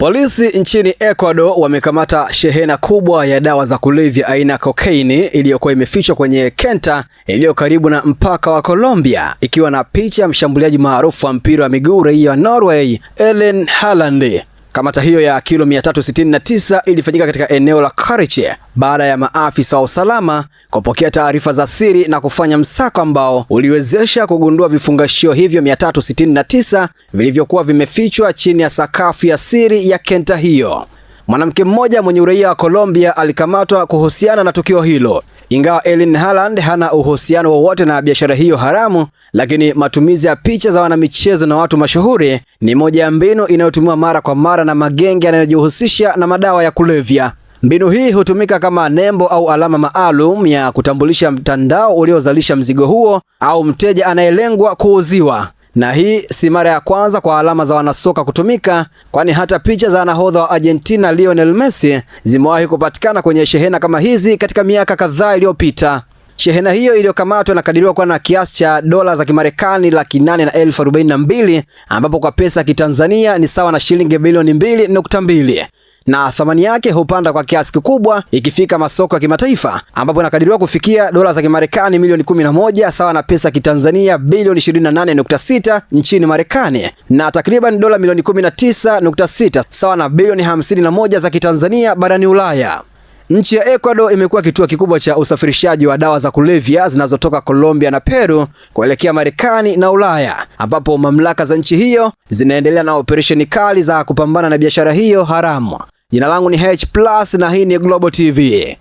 Polisi nchini Ecuador wamekamata shehena kubwa ya dawa za kulevya aina ya kokaini iliyokuwa imefichwa kwenye kenta iliyo karibu na mpaka wa Colombia, ikiwa na picha ya mshambuliaji maarufu wa mpira wa miguu raia wa Norway Erling Haaland. Kamata hiyo ya kilo 369 ilifanyika katika eneo la Cariche baada ya maafisa wa usalama kupokea taarifa za siri na kufanya msako ambao uliwezesha kugundua vifungashio hivyo 369 vilivyokuwa vimefichwa chini ya sakafu ya siri ya kenta hiyo. Mwanamke mmoja mwenye uraia wa Colombia alikamatwa kuhusiana na tukio hilo. Ingawa Erling Haaland hana uhusiano wowote na biashara hiyo haramu, lakini matumizi ya picha za wanamichezo na watu mashuhuri ni moja ya mbinu inayotumiwa mara kwa mara na magenge yanayojihusisha na madawa ya kulevya. Mbinu hii hutumika kama nembo au alama maalum ya kutambulisha mtandao uliozalisha mzigo huo au mteja anayelengwa kuuziwa. Na hii si mara ya kwanza kwa alama za wanasoka kutumika, kwani hata picha za nahodha wa Argentina Lionel Messi zimewahi kupatikana kwenye shehena kama hizi katika miaka kadhaa iliyopita. Shehena hiyo iliyokamatwa inakadiriwa kuwa na kiasi cha dola za Kimarekani 842,042 ambapo kwa pesa ya Kitanzania ni sawa na shilingi bilioni 2.2. Na thamani yake hupanda kwa kiasi kikubwa ikifika masoko ya kimataifa, ambapo inakadiriwa kufikia dola za Kimarekani milioni 11 sawa na pesa Kitanzania bilioni 28.6 nchini Marekani, na takriban dola milioni 19.6 sawa na bilioni 51 za Kitanzania barani Ulaya. Nchi ya Ecuador imekuwa kituo kikubwa cha usafirishaji wa dawa za kulevya zinazotoka Colombia na Peru kuelekea Marekani na Ulaya, ambapo mamlaka za nchi hiyo zinaendelea na operesheni kali za kupambana na biashara hiyo haramu. Jina langu ni H+ na hii ni Global TV.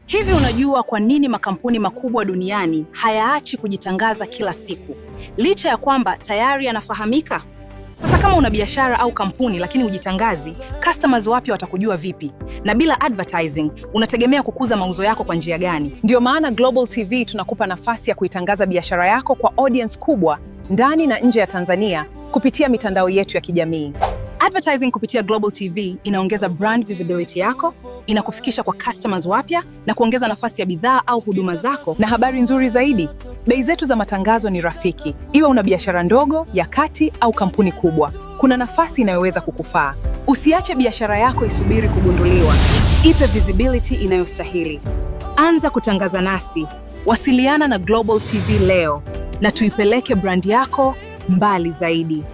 Hivi unajua kwa nini makampuni makubwa duniani hayaachi kujitangaza kila siku, licha ya kwamba tayari yanafahamika? Sasa kama una biashara au kampuni lakini hujitangazi, customers wapya watakujua vipi? Na bila advertising, unategemea kukuza mauzo yako kwa njia gani? Ndio maana Global TV tunakupa nafasi ya kuitangaza biashara yako kwa audience kubwa ndani na nje ya Tanzania kupitia mitandao yetu ya kijamii. Advertising kupitia Global TV inaongeza brand visibility yako, inakufikisha kwa customers wapya na kuongeza nafasi ya bidhaa au huduma zako. Na habari nzuri zaidi, bei zetu za matangazo ni rafiki. Iwe una biashara ndogo, ya kati au kampuni kubwa, kuna nafasi inayoweza kukufaa. Usiache biashara yako isubiri kugunduliwa. Ipe visibility inayostahili. Anza kutangaza nasi. Wasiliana na Global TV leo na tuipeleke brand yako mbali zaidi.